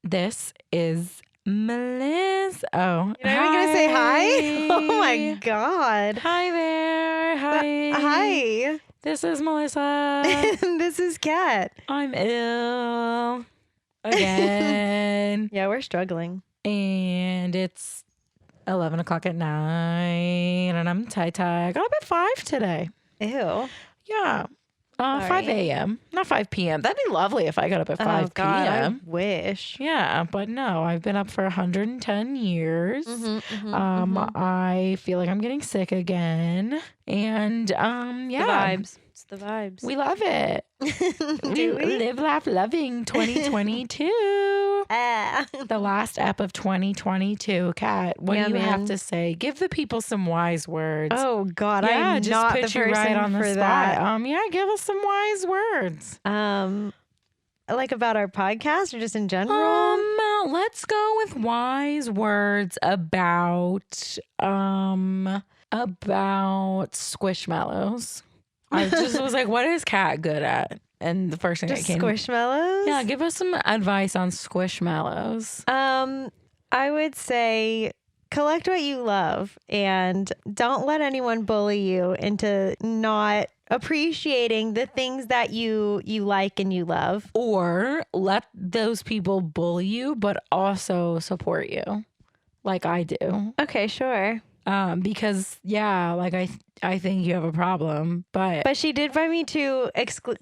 This is Melissa. Oh, You're not even going to say hi? Oh my God. Hi there. Hi. Hi. This is Melissa. This is Kat. I'm ill again. Yeah, we're struggling. And it's 11 o'clock at night and I'm tie-tie. I got up at 5 today. Ew. Yeah. 5 a.m. Not 5 p.m. That'd be lovely if I got up at 5 God, p.m. I wish. Yeah, but no, I've been up for 110 years. I feel like I'm getting sick again. And yeah. The vibes. It's the vibes. We love it. Do we? Live, laugh, loving 2022. The last ep of 2022. Kat, what do you have to say? Give the people some wise words. Oh God, yeah, I'm just not put the you person right on the for spot. that. Yeah, give us some wise words. Like about our podcast or just in general? Let's go with wise words about squishmallows. I just was like, what is Kat good at? And the first thing Just that came, squishmallows? yeah, give us some advice on squishmallows. I would say collect what you love and don't let anyone bully you into not appreciating the things that you like and you love. Or let those people bully you, but also support you, like I do. Okay, sure. Because yeah, like I think you have a problem, but she did buy me two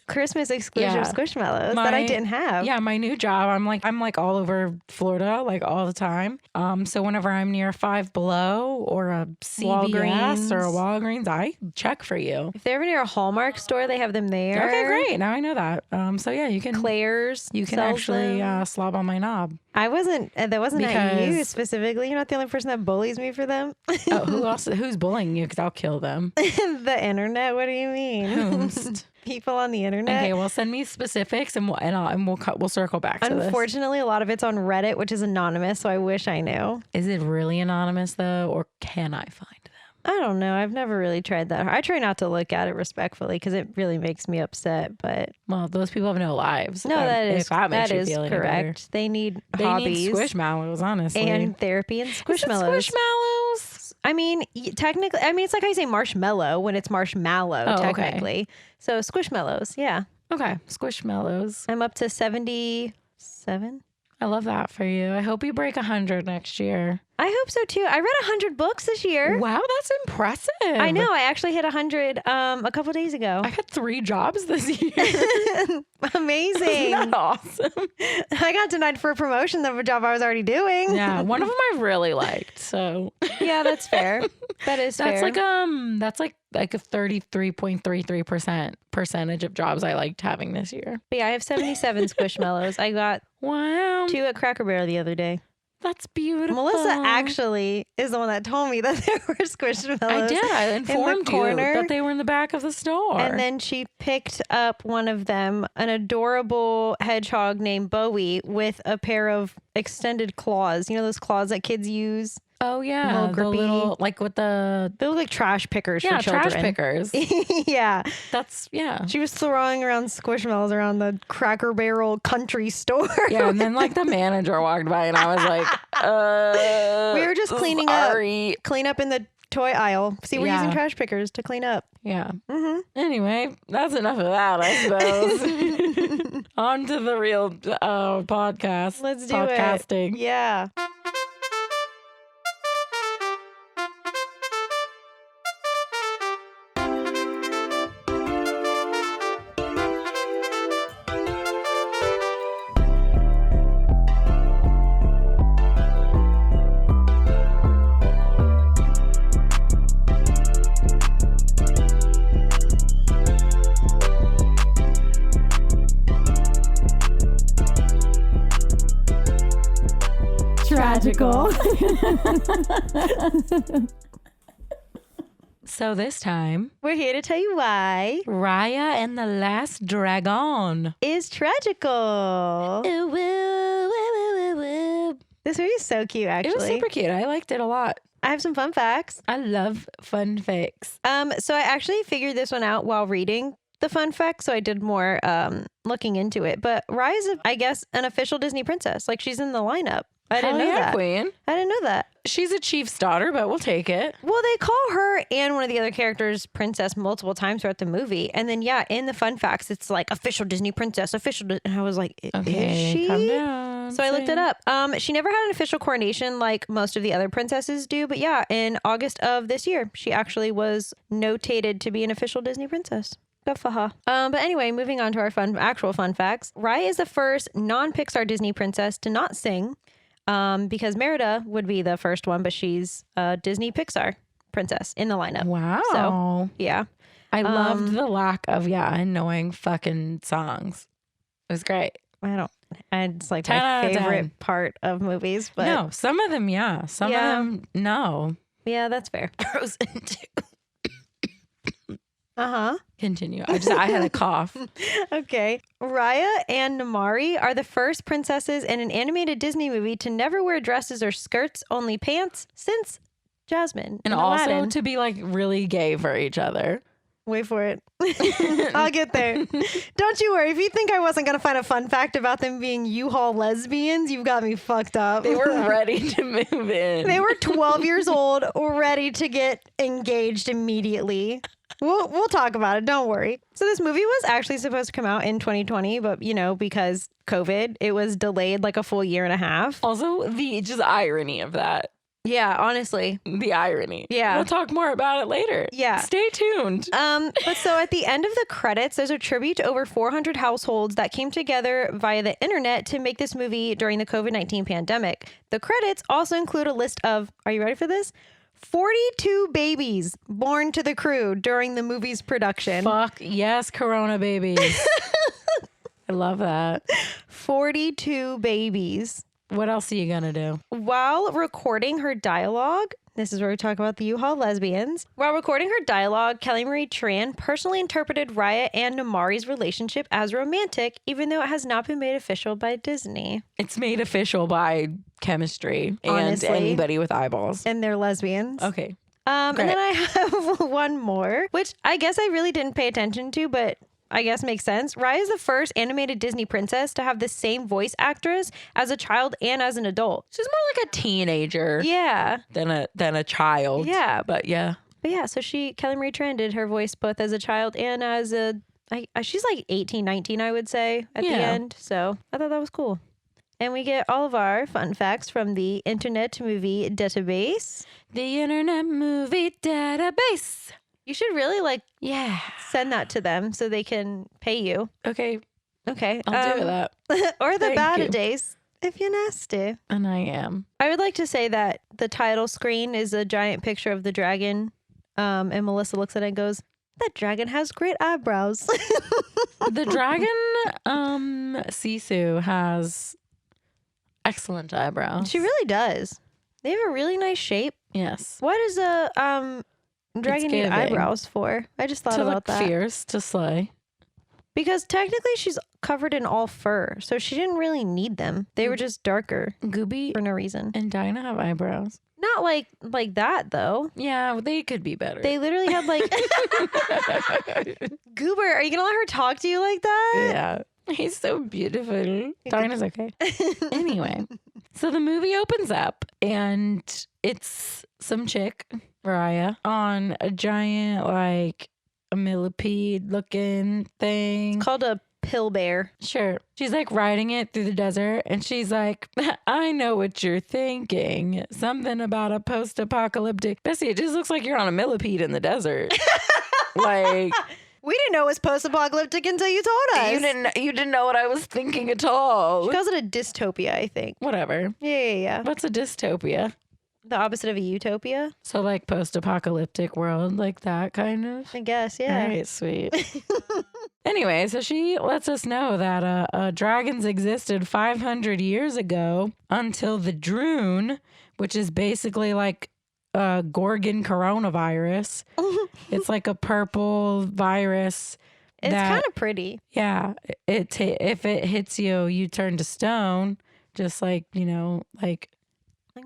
Christmas exclusive squishmallows that I didn't have. Yeah, my new job, I'm like all over Florida, like all the time. So whenever I'm near Five Below or a CVS or a Walgreens, I check for you. If they're ever near a Hallmark store, they have them there. Okay, great. Now I know that. So yeah, you can Claire's. You can actually slob on my knob. I wasn't. That wasn't at you specifically. You're not the only person that bullies me for them. Oh, who else? Who's bullying you? Because I'll kill them. The internet. What do you mean? People on the internet. Okay, well, send me specifics and we'll circle back to this. Unfortunately, a lot of it's on Reddit, which is anonymous. So I wish I knew. Is it really anonymous though, or can I find them? I don't know. I've never really tried that. I try not to look at it respectfully because it really makes me upset. But well, those people have no lives. No, that is correct. They need hobbies. They need squishmallows, honestly, and therapy and squishmallows. Squishmallows. I mean, technically, it's like I say marshmallow when it's marshmallow, technically. Okay. So squishmallows, yeah. Okay, squishmallows. I'm up to 77. I love that for you. I hope you break 100 next year. I hope so too. I read 100 books this year. Wow, that's impressive. I know. I actually hit 100 a couple days ago. I had 3 jobs this year. Amazing. Isn't that awesome? I got denied for a promotion of a job I was already doing. Yeah, one of them I really liked. So yeah, that's fair. That is fair. That's like a 33.33% percentage of jobs I liked having this year. But yeah, I have 77 squishmallows. I got 2 at Cracker Barrel the other day. That's beautiful. Melissa actually is the one that told me that there were squishmallows. I did. I informed you that they were in the back of the store. And then she picked up one of them, an adorable hedgehog named Bowie with a pair of extended claws. You know those claws that kids use? Oh, yeah. The little, like with the... They look like trash pickers for children. Yeah, trash pickers. Yeah. Yeah. She was throwing around squishmallows around the Cracker Barrel country store. Yeah, and then like the manager walked by and I was like, we were just cleaning up. Clean up in the toy aisle. See, we're using trash pickers to clean up. Yeah. Mm-hmm. Anyway, that's enough of that, I suppose. On to the real podcast. Let's do podcasting. It. Yeah. Tragical. So this time, we're here to tell you why Raya and the Last Dragon is tragical. This movie is so cute, actually. It was super cute. I liked it a lot. I have some fun facts. I love fun facts. So I actually figured this one out while reading the fun facts, so I did more looking into it. But Raya is, I guess, an official Disney princess. Like, she's in the lineup. I didn't know that. Queen. I didn't know that. She's a chief's daughter, but we'll take it. Well, they call her and one of the other characters princess multiple times throughout the movie. And then, yeah, in the fun facts, it's like official Disney princess, and I was like, Okay, is she? calm down. So I looked it up. She never had an official coronation like most of the other princesses do. But yeah, in August of this year, she actually was notated to be an official Disney princess. Good for her. But anyway, moving on to our actual fun facts. Raya is the first non-Pixar Disney princess to not sing. Because Merida would be the first one, but she's a Disney Pixar princess in the lineup. Wow. So, yeah. I loved the lack of, annoying fucking songs. It was great. It's like 10 out my of 10. favorite part of movies. But No, some of them, yeah. Some of them, no. Yeah, that's fair. Frozen 2. Continue. I had a cough. Okay. Raya and Namari are the first princesses in an animated Disney movie to never wear dresses or skirts, only pants, since Jasmine. And also to be like really gay for each other. Wait for it. I'll get there. Don't you worry. If you think I wasn't going to find a fun fact about them being U-Haul lesbians, you've got me fucked up. They were ready to move in. They were 12 years old, ready to get engaged immediately. We'll talk about it. Don't worry. So this movie was actually supposed to come out in 2020, but because COVID, it was delayed like a full year and a half. Also, the just irony of that. Yeah, honestly. The irony. Yeah. We'll talk more about it later. Yeah. Stay tuned. But so at the end of the credits, there's a tribute to over 400 households that came together via the internet to make this movie during the COVID-19 pandemic. The credits also include a list of, are you ready for this? 42 babies born to the crew during the movie's production. Fuck yes, Corona babies. I love that. 42 babies. What else are you gonna do? While recording her dialogue, this is where we talk about the U-Haul lesbians. While recording her dialogue, Kelly Marie Tran personally interpreted Raya and Namari's relationship as romantic, even though it has not been made official by Disney. It's made official by chemistry Honestly. and anybody with eyeballs. And they're lesbians. Okay. And then I have one more, which I guess I really didn't pay attention to, but I guess makes sense. Raya is the first animated Disney princess to have the same voice actress as a child and as an adult. She's more like a teenager than a child. Yeah. But yeah. But yeah, so Kelly Marie Tran did her voice both as a child and as she's like 18, 19, I would say, at the end. So I thought that was cool. And we get all of our fun facts from the Internet Movie Database. The Internet Movie Database. You should really send that to them so they can pay you. Okay. Okay. I'll do that. Or the Thank you. database if you're nasty. And I am. I would like to say that the title screen is a giant picture of the dragon. And Melissa looks at it and goes, that dragon has great eyebrows. The dragon, Sisu, has excellent eyebrows. She really does. They have a really nice shape. Yes. What does a dragon need eyebrows for? I just thought to about look that. fierce, to slay. Because technically she's covered in all fur, so she didn't really need them. They were just darker Gooby for no reason. and Dinah have eyebrows. Not like that though. Yeah, they could be better. They literally had like Goober, are you gonna let her talk to you like that? Yeah. He's so beautiful. Dinah's okay. Anyway, so the movie opens up and it's some chick, Raya, on a giant like a millipede looking thing. It's called a pill bear. Sure. She's like riding it through the desert and she's like, I know what you're thinking. Something about a post-apocalyptic. Bessie, it just looks like you're on a millipede in the desert. Like, we didn't know it was post-apocalyptic until you told us. you didn't know what I was thinking at all. She calls it a dystopia, I think. Whatever. Yeah. What's a dystopia? The opposite of a utopia? So like post-apocalyptic world, like that kind of? I guess, yeah. All right, sweet. Anyway, so she lets us know that dragons existed 500 years ago until the Droon, which is basically like Gorgon Coronavirus. It's like a purple virus. It's kind of pretty. Yeah. If it hits you, you turn to stone, just like, like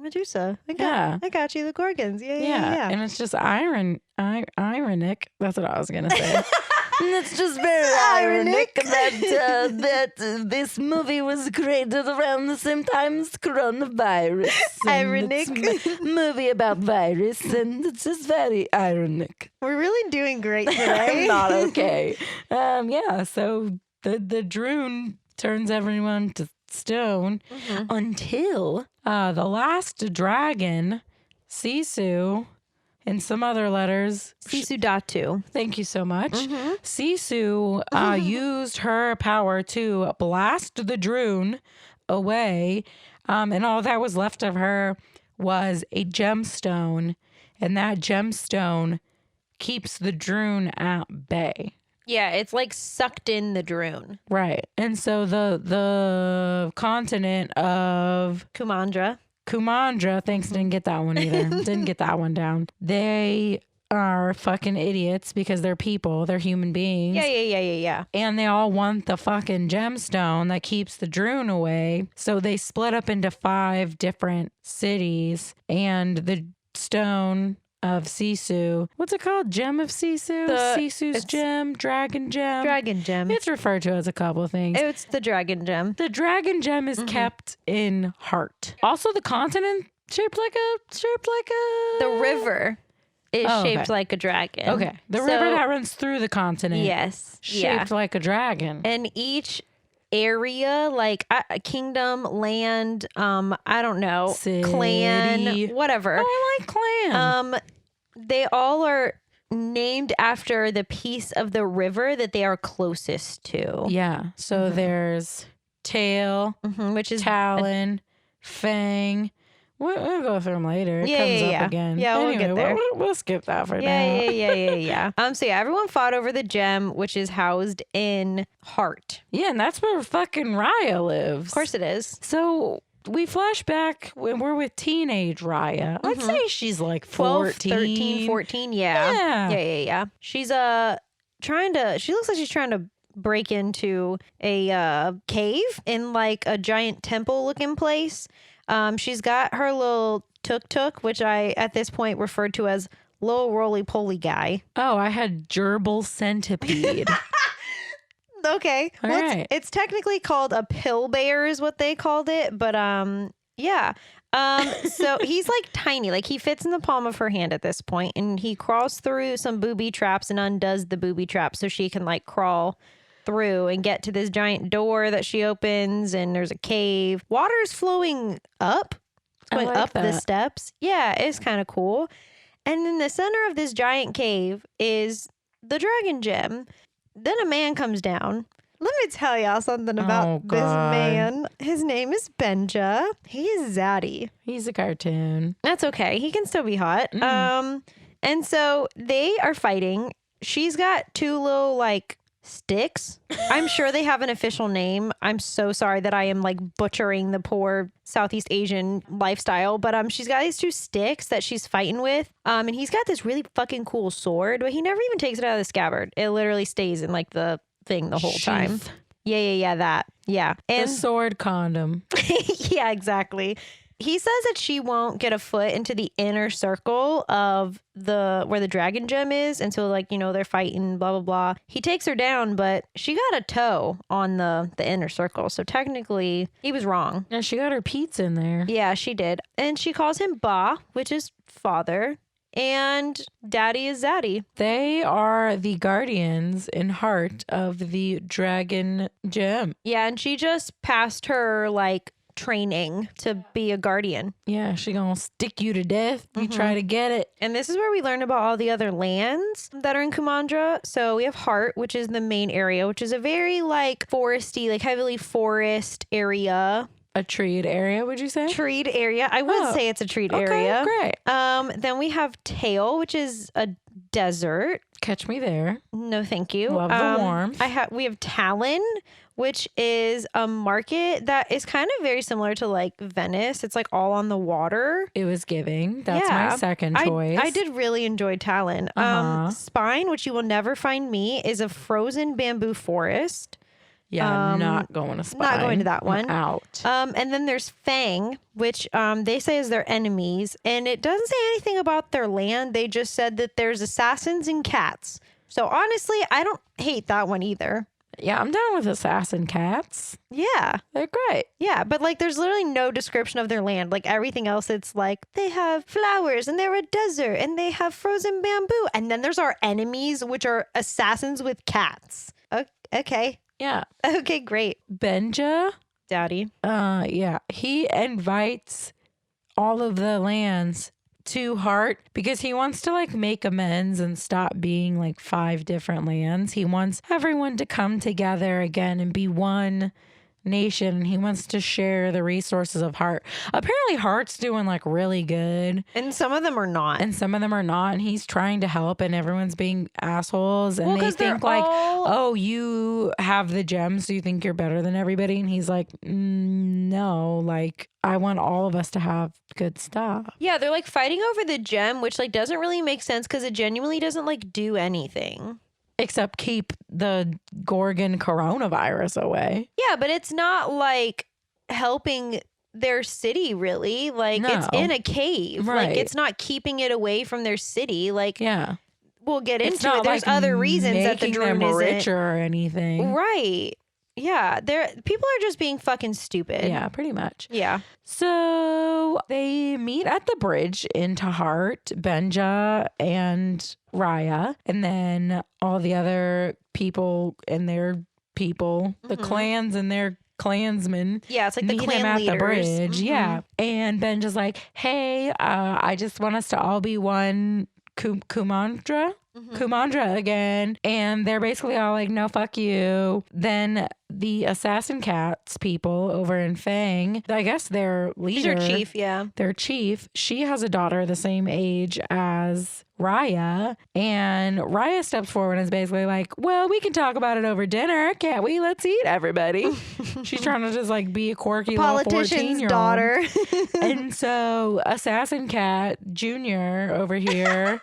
Medusa. I got you, the Gorgons. Yeah. And it's just ironic. That's what I was going to say. It's just very ironic that this movie was created around the same time as coronavirus. Ironic. It's a movie about virus, and it's just very ironic. We're really doing great today. I'm not okay. Yeah, so the Droon turns everyone to stone until the last dragon, Sisu, and some other letters. Sisu Datu. Thank you so much. Sisu used her power to blast the Droon away, and all that was left of her was a gemstone, and that gemstone keeps the Droon at bay. Yeah, it's like sucked in the Droon. Right. And so the continent of Kumandra, thanks, didn't get that one either. Didn't get that one down. They are fucking idiots because they're people. They're human beings. Yeah. And they all want the fucking gemstone that keeps the Droon away. So they split up into 5 different cities, and the stone of Sisu. What's it called? Gem of Sisu? Sisu's gem? Dragon gem? Dragon gem. It's referred to as a couple of things. It's the dragon gem. The dragon gem is kept in Heart. Also, the continent shaped like a. The river is shaped okay. like a dragon. Okay. The river that runs through the continent. Yes. Shaped like a dragon. And each area, like a kingdom, land, I don't know, City. clan, whatever. Oh, I like clan. They all are named after the piece of the river that they are closest to. Yeah. So there's Tail, Which is Talon, Fang. We'll go through them later. It comes up again. Yeah, we'll anyway, get there. We'll skip that for now. Yeah. So yeah, everyone fought over the gem, which is housed in Heart. Yeah, and that's where fucking Raya lives. Of course it is. So we flash back when we're with teenage Raya. I'd say she's like 12, 14. 13, 14. Yeah. Yeah. She looks like she's trying to break into a cave in like a giant temple looking place. She's got her little tuk-tuk, which I, at this point, referred to as little roly-poly guy. Oh, I had gerbil centipede. Okay. All right. It's technically called a pill bear is what they called it. But, yeah. So he's like tiny, like he fits in the palm of her hand at this point, and he crawls through some booby traps and undoes the booby trap so she can like crawl through and get to this giant door that she opens, and there's a cave. Water's flowing up. It's going up the steps. Yeah, it's kind of cool. And in the center of this giant cave is the dragon gem. Then a man comes down. Let me tell y'all something about this man. His name is Benja. He is zaddy. He's a cartoon. That's okay. He can still be hot. And so they are fighting. She's got 2 little like sticks. I'm sure they have an official name. I'm so sorry that I am like butchering the poor Southeast Asian lifestyle, but she's got these 2 sticks that she's fighting with. And he's got this really fucking cool sword, but he never even takes it out of the scabbard. It literally stays in like the thing the whole time. Yeah, that. Yeah. And the sword condom. yeah, exactly. He says that she won't get a foot into the inner circle of where the dragon gem is until like, they're fighting, blah, blah, blah. He takes her down, but she got a toe on the inner circle. So technically he was wrong. And she got her Pete's in there. Yeah, she did. And she calls him Ba, which is father. And daddy is zaddy. They are the guardians in Heart of the dragon gem. Yeah, and she just passed her like training to be a guardian. Yeah, she gonna stick you to death if you try to get it. And this is where we learn about all the other lands that are in Kumandra. So we have Heart, which is the main area, which is a very like foresty, like heavily forest area. A treed area, would you say? Treed area. I would say it's a treed area. Great. Then we have Tail, which is a desert. Catch me there. No, thank you. Love the warmth. We have Talon, which is a market that is kind of very similar to like Venice. It's like all on the water. It was giving. That's my second choice. I did really enjoy Talon. Spine, which you will never find me, is a frozen bamboo forest. Yeah, not going to Spine. Not going to that one. I'm out. And then there's Fang, which they say is their enemies. And it doesn't say anything about their land. They just said that there's assassins and cats. So honestly, I don't hate that one either. Yeah, I'm down with assassin cats. Yeah. They're great. Yeah, but like there's literally no description of their land. Like everything else, it's like they have flowers and they're a desert and they have frozen bamboo. And then there's our enemies, which are assassins with cats. Okay. Yeah. Okay, great. Benja, Daddy. yeah, he invites all of the lands to Hart because he wants to like make amends and stop being like 5 different lands. He wants everyone to come together again and be one nation, and he wants to share the resources of Hart. Apparently Hart's doing like really good, And some of them are not. and some of them are not, and he's trying to help, and everyone's being assholes, and they think like, oh, you have the gems, so you think you're better than everybody, and he's like, no, like I want all of us to have good stuff. Yeah, they're like fighting over the gem, which like doesn't really make sense because it genuinely doesn't like do anything. Except keep the Gorgon coronavirus away. Yeah, but it's not like helping their city really. Like it's No. in a cave. Right. Like it's not keeping it away from their city. Like Yeah. we'll get It's into not it. There's like other reasons that the making drone them isn't richer or anything. right. Yeah, people are just being fucking stupid. Yeah, pretty much. Yeah. So they meet at the bridge into Hart, Benja and Raya, and then all the other people and their people, the clans and their clansmen. Yeah, it's like the meet clan him at leaders. the bridge. Mhm. Yeah. And Benja's like, hey, I just want us to all be one Kumandra again. And they're basically all like, no, fuck you. Then the assassin cats people over in Fang, I guess their leader, She's our chief, yeah. their chief, she has a daughter the same age as Raya. And Raya steps forward and is basically like, well, we can talk about it over dinner, can't we? Let's eat, everybody. She's trying to just like be a quirky little Politician's 14-year-old daughter. And so Assassin Cat Jr. over here,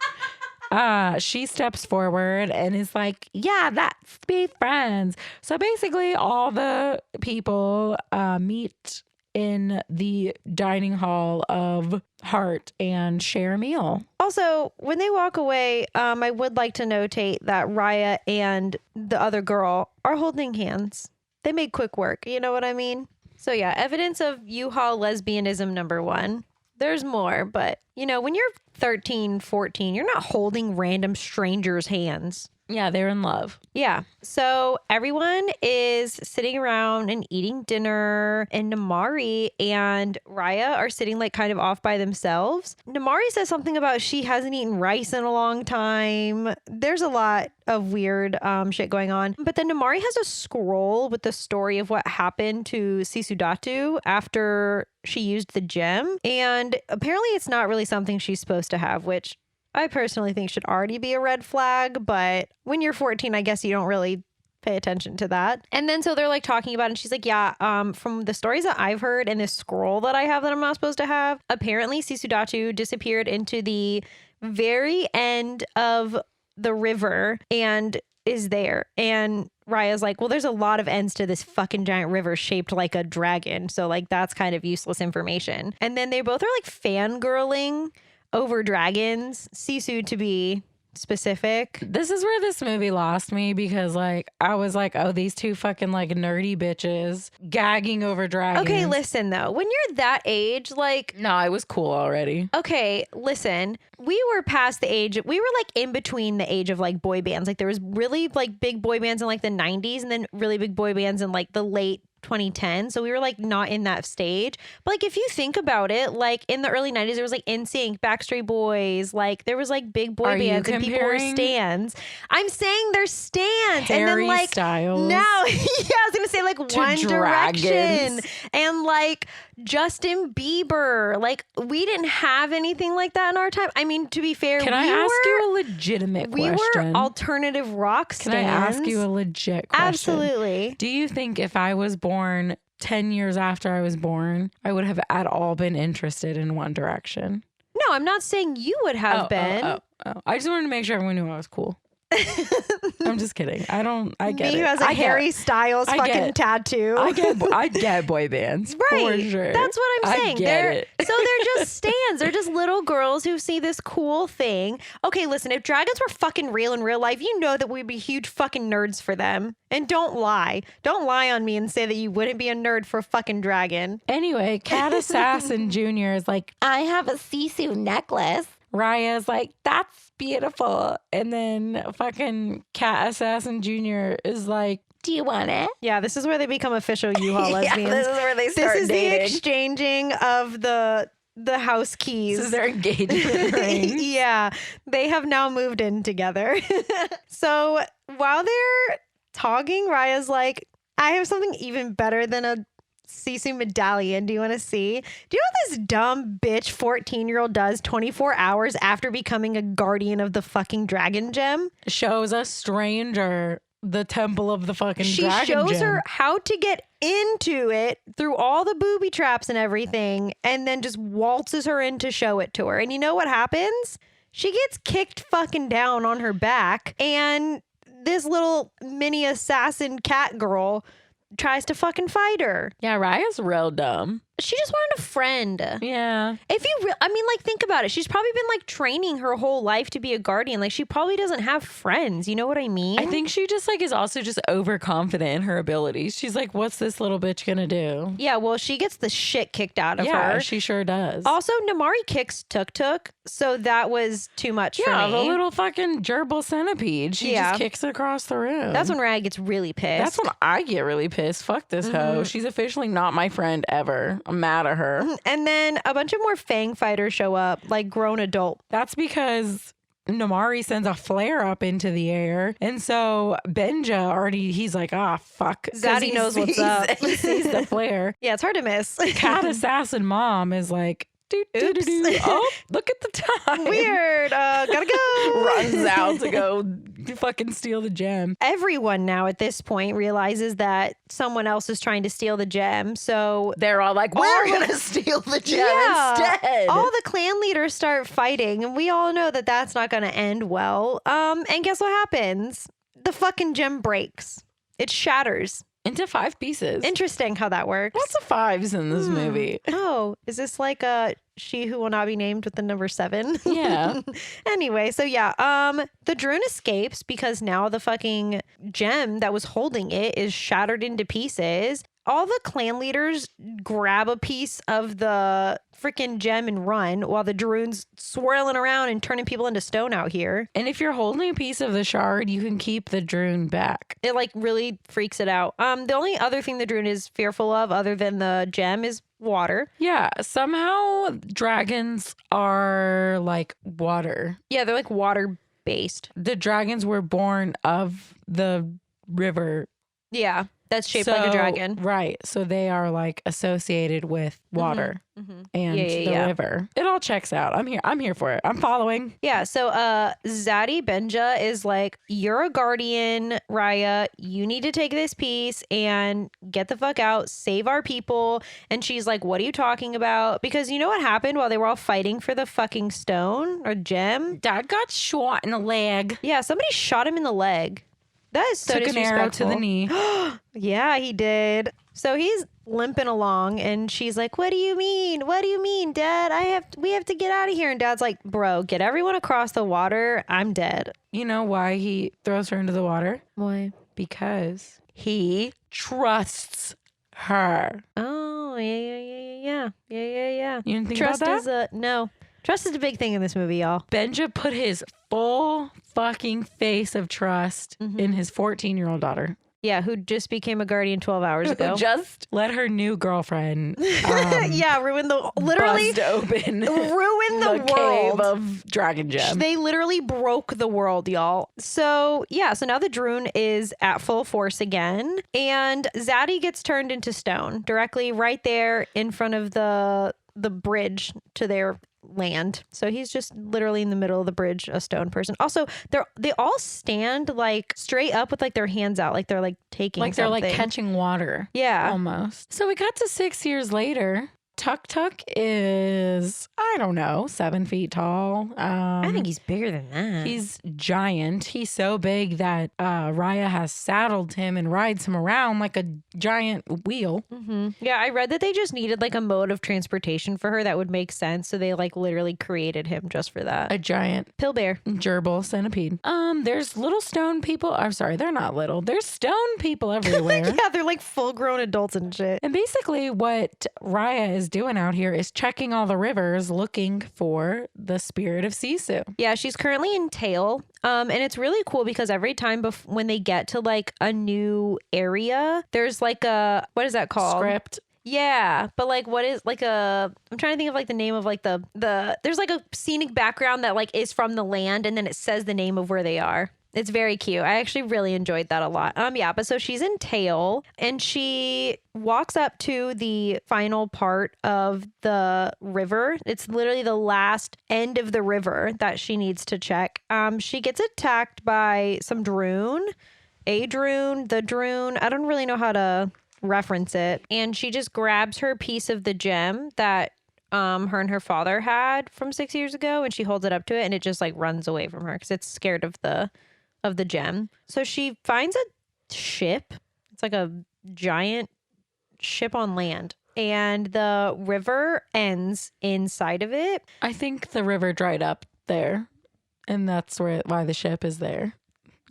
she steps forward and is like, yeah, let's be friends. So basically all the people meet in the dining hall of Hart and share a meal. Also, when they walk away, I would like to notate that Raya and the other girl are holding hands. They made quick work. You know what I mean? So yeah, evidence of U-Haul lesbianism number 1. There's more, but you know, when you're 13, 14, you're not holding random strangers' hands. Yeah, they're in love. Yeah. So everyone is sitting around and eating dinner, and Namari and Raya are sitting like kind of off by themselves. Namari says something about she hasn't eaten rice in a long time. There's a lot of weird shit going on. But then Namari has a scroll with the story of what happened to Sisudatu after she used the gem. And apparently it's not really something she's supposed to have, which I personally think should already be a red flag, but when you're 14, I guess you don't really pay attention to that. And then so they're like talking about it, and she's like, yeah, from the stories that I've heard and this scroll that I have that I'm not supposed to have, apparently Sisudatu disappeared into the very end of the river and is there. And Raya's like, well, there's a lot of ends to this fucking giant river shaped like a dragon. So like that's kind of useless information. And then they both are like fangirling over dragons, Sisu to be specific. This is where this movie lost me because like I was like, oh, these two fucking like nerdy bitches gagging over dragons. Okay, listen though, when you're that age, like, no, I was cool already. okay, listen, we were past the age, we were like in between the age of like boy bands. Like there was really like big boy bands in like the 90s and then really big boy bands in like the late 2010. So we were like not in that stage. But like if you think about it, like in the early 90s, there was like NSYNC, Backstreet Boys, like there was like big boy bands and people were stans. I'm saying they're stans. Harry and then like Styles now, yeah, I was gonna say like One Direction and like Justin Bieber. Like we didn't have anything like that in our time. I mean, to be fair, can I ask you a legitimate question? We were alternative rock stans. Can I ask you a legit question? Absolutely. Do you think if I was born 10 years after I was born, I would have at all been interested in One Direction? No, I'm not saying you would have been. I just wanted to make sure everyone knew I was cool. I'm just kidding. I get Me it. who has a Harry Styles fucking tattoo. I get boy bands. Right. For sure. That's what I'm saying. I get it. So they're just stands. They're just little girls who see this cool thing. Okay, listen, if dragons were fucking real in real life, you know that we'd be huge fucking nerds for them. And don't lie. Don't lie on me and say that you wouldn't be a nerd for a fucking dragon. Anyway, Cat Assassin Jr. is like, I have a sisu necklace. Raya's like, that's beautiful. And then fucking Cat Assassin Jr. is like, Do you want it? Yeah, this is where they become official U-Haul lesbians. This is where they start This is dating. the exchanging of the house keys. this is their engagement ring. Yeah, they have now moved in together. So while they're talking, Raya's like, I have something even better than a Sisu medallion. Do you want to see? Do you know what this dumb bitch 14-year-old does 24 hours after becoming a guardian of the fucking dragon gem? Shows a stranger the temple of the fucking She dragon shows gem. her how to get into it through all the booby traps and everything, and then just waltzes her in to show it to her. And you know what happens? She gets kicked fucking down on her back, and this little mini assassin cat girl tries to fucking fight her. Yeah, Raya's real dumb. She just wanted a friend. Yeah. If you, I mean, like, think about it. She's probably been like training her whole life to be a guardian. Like, she probably doesn't have friends. You know what I mean? I think she just like is also just overconfident in her abilities. She's like, what's this little bitch gonna do? Yeah, well, she gets the shit kicked out of Yeah, her. she sure does. Also, Namari kicks Tuk, so that was too much for Yeah, me. the little fucking gerbil centipede. She Yeah. just kicks it across the room. That's when Raya gets really pissed. That's when I get really pissed. Fuck this hoe. She's officially not my friend ever. I'm mad at her. And then a bunch of more Fang fighters show up, like grown adult. That's because Namari sends a flare up into the air. And so Benja he's like, fuck. 'Cause Zaddy he knows what's sees- up. He sees the flare. Yeah, it's hard to miss. Cat Assassin Mom is like, Oops. oh, look at the time. Weird. Gotta go. Runs out to go fucking steal the gem. Everyone now at this point realizes that someone else is trying to steal the gem. So They're all like, we're going to steal the gem instead. all the clan leaders start fighting, and we all know that that's not going to end well. And guess what happens? The fucking gem breaks. It shatters. Into 5 pieces. Interesting how that works. Lots of 5s in this movie. Oh, is this like a she who will not be named with the number 7? Yeah. Anyway, so yeah, the drone escapes because now the fucking gem that was holding it is shattered into pieces. All the clan leaders grab a piece of the freaking gem and run while the drone's swirling around and turning people into stone out here. And if you're holding a piece of the shard, you can keep the drone back. It like really freaks it out. The only other thing the drone is fearful of other than the gem is water. Yeah. Somehow dragons are like water. Yeah, they're like water based. The dragons were born of the river. Yeah, that's shaped like a dragon. Right. So they are like associated with water and the river. It all checks out. I'm here for it. I'm following. Yeah, so Zaddy Benja is like, you're a guardian, Raya. You need to take this piece and get the fuck out, save our people. And she's like, what are you talking about? Because you know what happened while they were all fighting for the fucking stone or gem? Dad got shot in the leg. Yeah, somebody shot him in the leg. That is so Took an arrow to the disrespectful. knee. Yeah, he did. So he's limping along and she's like, what do you mean? What do you mean, Dad? We have to get out of here. And Dad's like, bro, get everyone across the water. I'm dead. You know why he throws her into the water? Why? Because he trusts her. Oh, yeah. You didn't think Trust about that? no. Trust is a big thing in this movie, y'all. Benja put his full fucking face of trust in his 14-year-old daughter. Yeah, who just became a guardian 12 hours ago. Just let her new girlfriend Yeah, ruin the literally bust open ruin the cave world. of Dragon Gem. They literally broke the world, y'all. So yeah, so now the Droon is at full force again, and Zaddy gets turned into stone directly right there in front of the bridge to their land. So he's just literally in the middle of the bridge, a stone person. Also, they all stand like straight up with like their hands out, like they're like taking Like they're like something. catching water. Yeah. Almost. So we got to 6 years later. Tuk Tuk is, I don't know, 7 feet tall. I think he's bigger than that. He's giant. He's so big that Raya has saddled him and rides him around like a giant wheel. Mm-hmm. Yeah, I read that they just needed like a mode of transportation for her that would make sense. So they like literally created him just for that. A giant Pill bear. gerbil centipede. There's little stone people. I'm sorry, they're not little. There's stone people everywhere. Yeah, they're like full grown adults and shit. And basically what Raya is doing out here is checking all the rivers looking for the spirit of Sisu. Yeah, she's currently in Tail. And it's really cool because every time when they get to like a new area, there's like a, what is that called? Script. Yeah, but like what is like I'm trying to think of like the name of like the there's like a scenic background that like is from the land and then it says the name of where they are. It's very cute. I actually really enjoyed that a lot. Yeah, but so she's in Tail and she walks up to the final part of the river. It's literally the last end of the river that she needs to check. She gets attacked by some droon, the droon. I don't really know how to reference it. And she just grabs her piece of the gem that her and her father had from 6 years ago and she holds it up to it and it just like runs away from her because it's scared of the gem. So she finds a ship. It's like a giant ship on land. And the river ends inside of it. I think the river dried up there. And that's why the ship is there.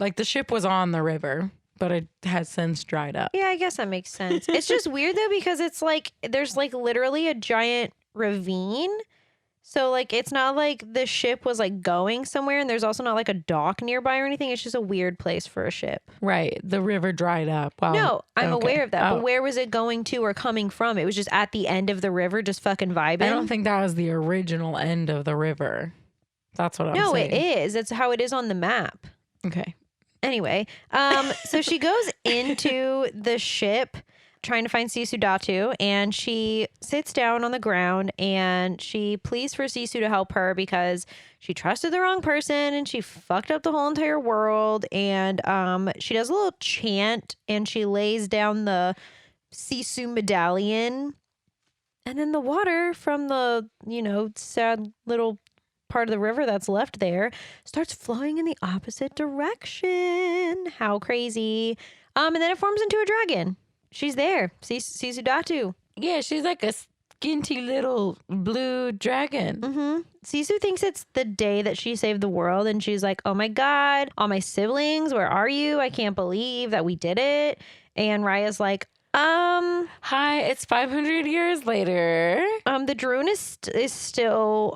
Like the ship was on the river, but it has since dried up. Yeah, I guess that makes sense. It's just weird though because it's like there's like literally a giant ravine. So like it's not like the ship was like going somewhere and there's also not like a dock nearby or anything. It's just a weird place for a ship. Right. The river dried up. Wow. No, I'm Okay. aware of that. Oh. But where was it going to or coming from? It was just at the end of the river, just fucking vibing. I don't think that was the original end of the river. That's what I'm saying. No, it is. It's how it is on the map. Okay. Anyway, so she goes into the ship trying to find Sisu Datu and she sits down on the ground and she pleads for Sisu to help her because she trusted the wrong person and she fucked up the whole entire world. And she does a little chant and she lays down the Sisu medallion. And then the water from the, sad little part of the river that's left there starts flowing in the opposite direction. How crazy. And then it forms into a dragon. She's there. Sisu Datu. Yeah, she's like a skinty little blue dragon. Mm-hmm. Sisu thinks it's the day that she saved the world. And she's like, oh my God, all my siblings, where are you? I can't believe that we did it. And Raya's like, Hi, it's 500 years later. The Droon is still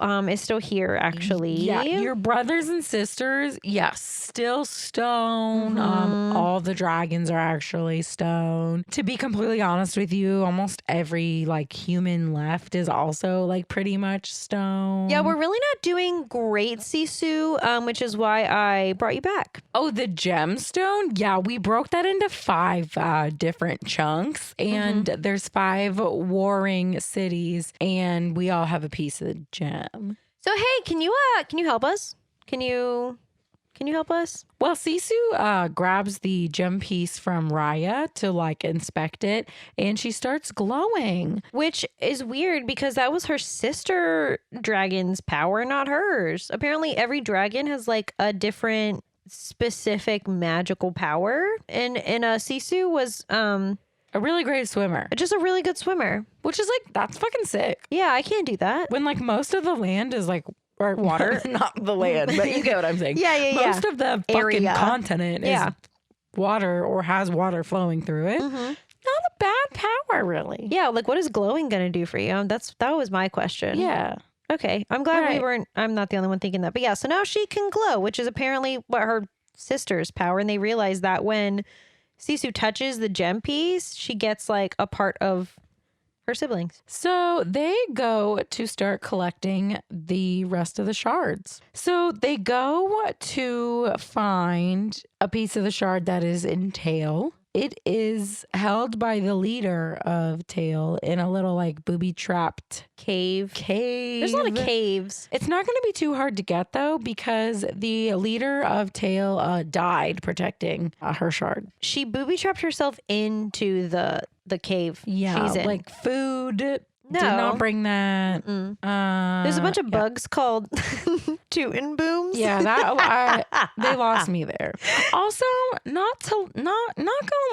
here, actually. Yeah, your brothers and sisters, yes, still stone. All the dragons are actually stone. To be completely honest with you, almost every like human left is also like pretty much stone. Yeah, we're really not doing great, Sisu, which is why I brought you back. Oh, the gemstone? Yeah, we broke that into 5 different chunks. And there's 5 warring cities, and we all have a piece of the gem. So hey, can you help us? Can you help us? Well, Sisu grabs the gem piece from Raya to like inspect it, and she starts glowing. Which is weird because that was her sister dragon's power, not hers. Apparently, every dragon has like a different specific magical power, and Sisu was A really great swimmer, just a really good swimmer. which is like, that's fucking sick. Yeah, I can't do that. When like most of the land is like, or water, not the land, but you get what I'm saying. Yeah. Most of the fucking Area. continent is water or has water flowing through it. Not a bad power, really. Yeah, like what is glowing gonna do for you? That was my question. Yeah. Okay, I'm glad Right. I'm not the only one thinking that. But yeah, so now she can glow, which is apparently what her sister's power. And they realize that when Sisu touches the gem piece, she gets like a part of her siblings. So they go to start collecting the rest of the shards. So they go to find a piece of the shard that is in Tail. It is held by the leader of Tail in a little like booby-trapped Cave. cave. There's a lot of caves. It's not going to be too hard to get though because the leader of Tail died protecting her shard. She booby trapped herself into the cave. Yeah, she's in. like food No. Did not bring that. There's a bunch of bugs called tootin' booms. Yeah, they lost me there. Also, not gonna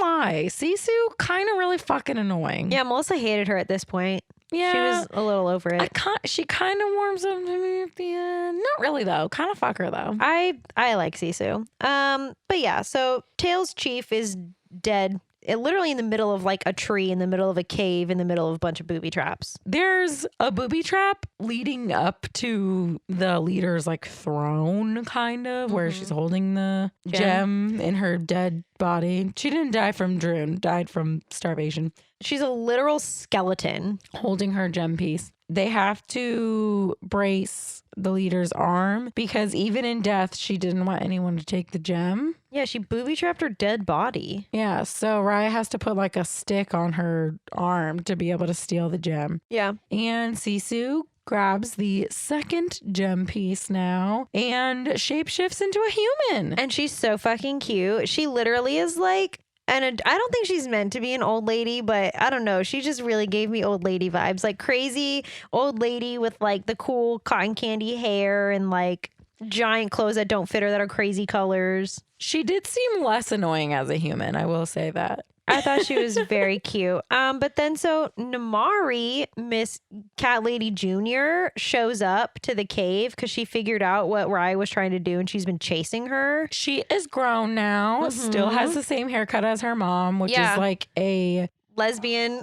lie, Sisu kind of really fucking annoying. Yeah, Melissa hated her at this point. Yeah. She was a little over it. She kind of warms up to me at the end. Not really though. Kind of fuck her though. I like Sisu. But yeah, so Tails Chief is dead. Literally in the middle of like a tree, in the middle of a cave, in the middle of a bunch of booby traps. There's a booby trap leading up to the leader's like throne, kind of, where she's holding the gem in her dead body. She didn't die from Droon, died from starvation. She's a literal skeleton holding her gem piece. They have to brace the leader's arm because even in death, she didn't want anyone to take the gem. Yeah, she booby trapped her dead body. Yeah, so Raya has to put like a stick on her arm to be able to steal the gem. Yeah. And Sisu grabs the second gem piece now and shapeshifts into a human. And she's so fucking cute. She literally is like, and I don't think she's meant to be an old lady, but I don't know. She just really gave me old lady vibes. Like crazy old lady with like the cool cotton candy hair and like giant clothes that don't fit her that are crazy colors. She did seem less annoying as a human, I will say that. I thought she was very cute. But then so Namari, Miss Cat Lady Jr., shows up to the cave because she figured out what Raya was trying to do and she's been chasing her. She is grown now, still has the same haircut as her mom, which is like a lesbian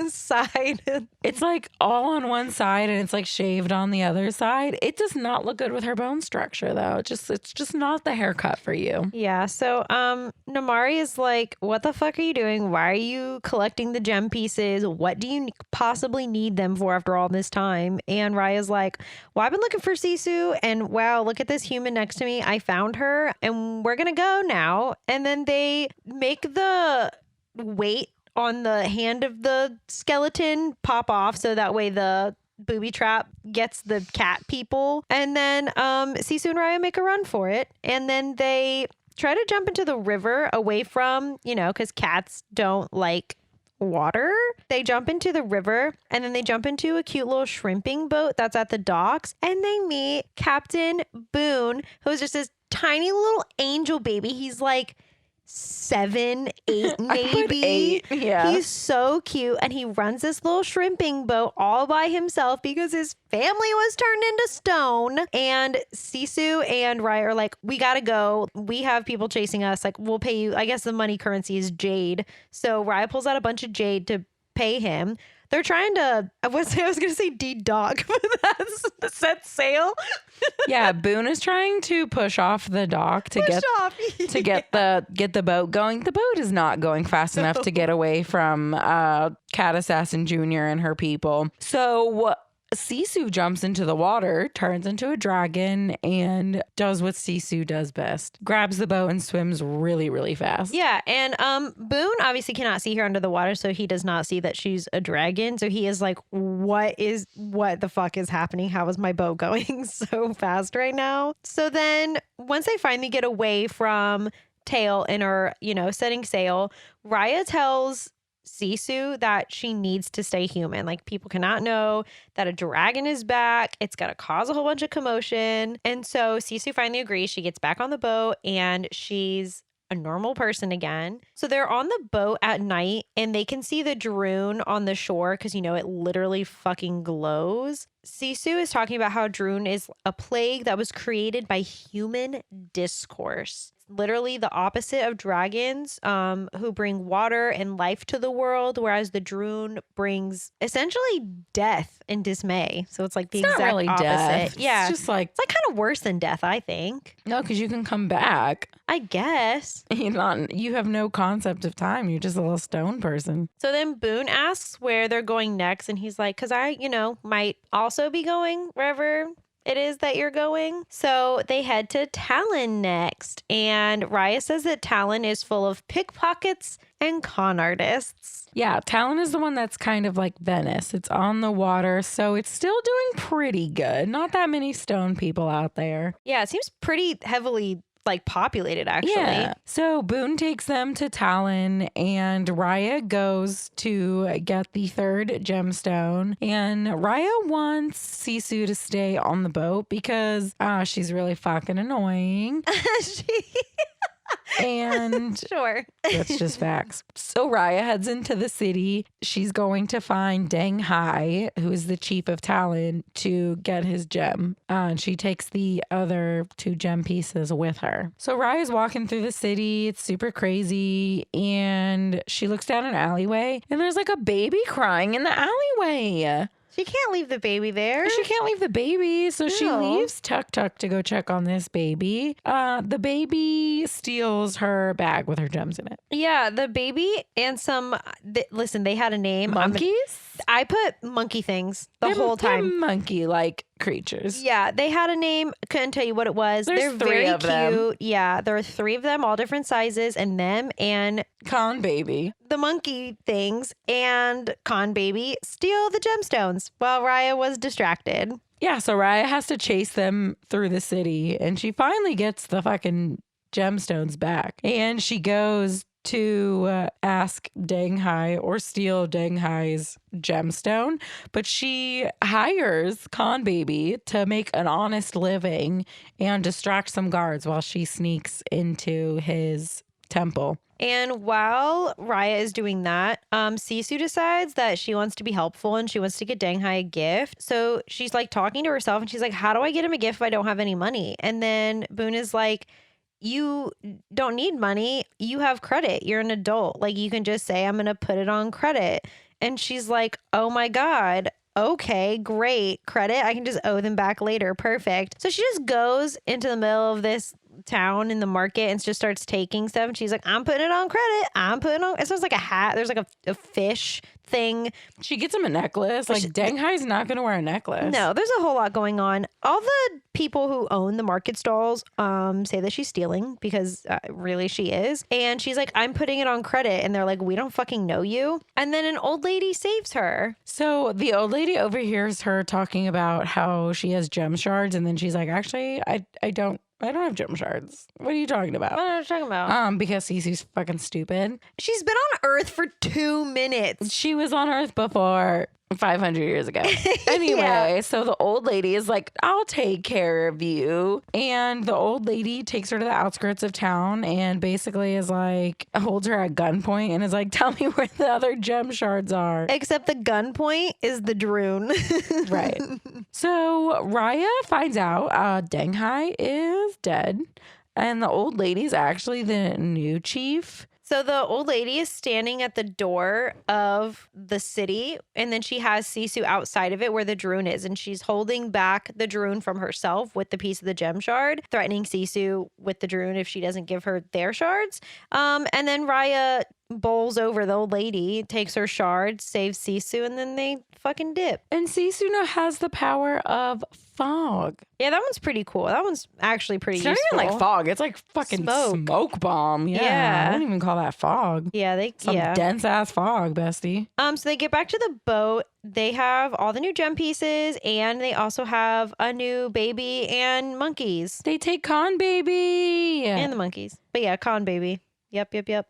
side. It's like all on one side and it's like shaved on the other side. It does not look good with her bone structure though. It's just not the haircut for you. Yeah. So Namari is like, what the fuck are you doing? Why are you collecting the gem pieces? What do you possibly need them for after all this time? And Raya's like, well, I've been looking for Sisu and wow, look at this human next to me. I found her and we're gonna go now. And then they make the weight on the hand of the skeleton pop off so that way the booby trap gets the cat people. And then Sisu and Raya make a run for it. And then they try to jump into the river away from, because cats don't like water. They jump into the river and then they jump into a cute little shrimping boat that's at the docks. And they meet Captain Boone, who's just this tiny little angel baby. He's like 7, 8 maybe. Yeah. He's so cute and he runs this little shrimping boat all by himself because his family was turned into stone. And Sisu and Raya are like, we gotta go. We have people chasing us. Like, we'll pay you. I guess the money currency is jade. So Raya pulls out a bunch of jade to pay him. They're trying to, I was going to say de-dock, but that's set sail. Yeah, Boone is trying to push off the dock to get the boat going. The boat is not going fast enough to get away from Cat Assassin Jr. and her people. So Sisu jumps into the water, turns into a dragon, and does what Sisu does best. Grabs the boat and swims really, really fast. Yeah, and Boone obviously cannot see her under the water, so he does not see that she's a dragon. So he is like, what the fuck is happening? How is my boat going so fast right now? So then once they finally get away from Tail and are, setting sail, Raya tells Sisu that she needs to stay human. Like, people cannot know that a dragon is back. It's going to cause a whole bunch of commotion. And so Sisu finally agrees. She gets back on the boat and she's a normal person again. So they're on the boat at night and they can see the Droon on the shore because, it literally fucking glows. Sisu is talking about how Droon is a plague that was created by human discourse. Literally the opposite of dragons, who bring water and life to the world, whereas the Droon brings essentially death and dismay. So it's like the exact not really opposite. death. Yeah, It's just like, it's like kind of worse than death, I think. no, because you can come back. I guess. You have no concept of time. You're just a little stone person. So then Boone asks where they're going next, and he's like, because I, might also be going wherever it is that you're going. So they head to Talon next. And Raya says that Talon is full of pickpockets and con artists. Yeah, Talon is the one that's kind of like Venice. It's on the water, so it's still doing pretty good. Not that many stone people out there. Yeah, it seems pretty heavily like populated, actually. Yeah. So Boone takes them to Talon, and Raya goes to get the third gemstone. And Raya wants Sisu to stay on the boat because she's really fucking annoying. And Sure. that's just facts. So Raya heads into the city. She's going to find Deng Hai, who is the chief of Talon, to get his gem. And she takes the other 2 gem pieces with her. So Raya's walking through the city. It's super crazy. And she looks down an alleyway, and there's like a baby crying in the alleyway. She can't leave the baby there. She can't leave the baby, so she No. leaves Tuk Tuk to go check on this baby. The baby steals her bag with her gems in it. Yeah, the baby and some. Listen, they had a name. Monkeys? I put monkey things the They're- whole time. They're monkey-like creatures. Yeah, they had a name. Couldn't tell you what it was. There's They're 3 very of cute. them. Yeah, there are 3 of them, all different sizes, and them and Con baby. the monkey things and Con Baby steal the gemstones while Raya was distracted. Yeah, so Raya has to chase them through the city, and she finally gets the fucking gemstones back. And she goes to ask Deng Hai or steal Deng Hai's gemstone, but she hires Con Baby to make an honest living and distract some guards while she sneaks into his temple. And while Raya is doing that, Sisu decides that she wants to be helpful and she wants to get Deng Hai a gift. So she's like talking to herself and she's like, how do I get him a gift if I don't have any money? And then Boone is like, you don't need money. You have credit. You're an adult. Like, you can just say, I'm going to put it on credit. And she's like, oh my God. Okay, great. Credit. I can just owe them back later. Perfect. So she just goes into the middle of this town in the market and just starts taking stuff. And she's like, I'm putting it on credit. I'm putting on. It sounds like a hat. There's like a fish thing. She gets him a necklace. Like, Deng Hai's not going to wear a necklace. No, there's a whole lot going on. All the people who own the market stalls say that she's stealing because really she is. And she's like, I'm putting it on credit. And they're like, we don't fucking know you. And then an old lady saves her. So the old lady overhears her talking about how she has gem shards, and then she's like, actually, I don't have gem shards. What are you talking about? What are you talking about? Because Cece's fucking stupid. She's been on Earth for 2 minutes. She was on Earth before 500 years ago. Anyway, so the old lady is like, I'll take care of you. And the old lady takes her to the outskirts of town and basically is like, holds her at gunpoint and is like, tell me where the other gem shards are. Except the gunpoint is the Droon. Right. So Raya finds out Deng Hai is dead. And the old lady's actually the new chief. So the old lady is standing at the door of the city, and then she has Sisu outside of it where the Droon is, and she's holding back the Droon from herself with the piece of the gem shard, threatening Sisu with the Droon if she doesn't give her their shards. And then Raya bowls over the old lady, takes her shard, saves Sisu, and then they fucking dip. And Sisu now has the power of fog. Yeah, that one's pretty cool. That one's actually pretty It's not useful. even like fog. It's like fucking smoke bomb. Yeah. I wouldn't even call that fog. Yeah, Some dense ass fog, bestie. So they get back to the boat. They have all the new gem pieces, and they also have a new baby and monkeys. They take Con Baby. And the monkeys. But yeah, Con Baby. Yep.